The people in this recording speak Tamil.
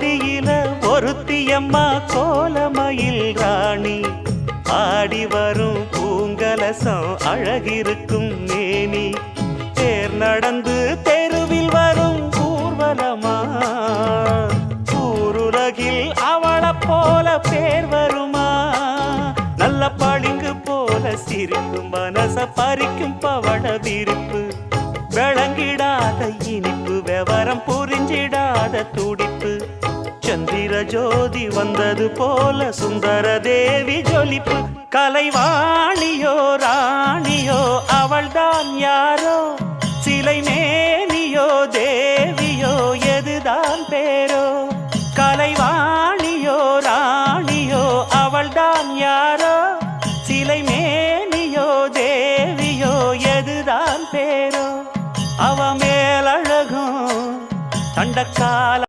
கோடியில ஒருத்தியம்மா கோலமயில் ராணி ஆடி வரும் பூங்கலசம் அழகிருக்கும் மேனி தேர் நடந்து தெருவில் வரும் ஊர்வலமா ஊருலகில் அவளை போல பேர் வருமா நல்ல பளிங்கு போல சிரிக்கும் மனச பறிக்கும் பவள விரிப்பு விளங்கிடாத இனிப்பு விவரம் புரிஞ்சிடாத துடிப்பு சந்திர ஜோதி வந்தது போல சுந்தர தேவி ஜொலிப்பு கலைவாணியோ ராணியோ அவள்தான் யாரோ சிலை மே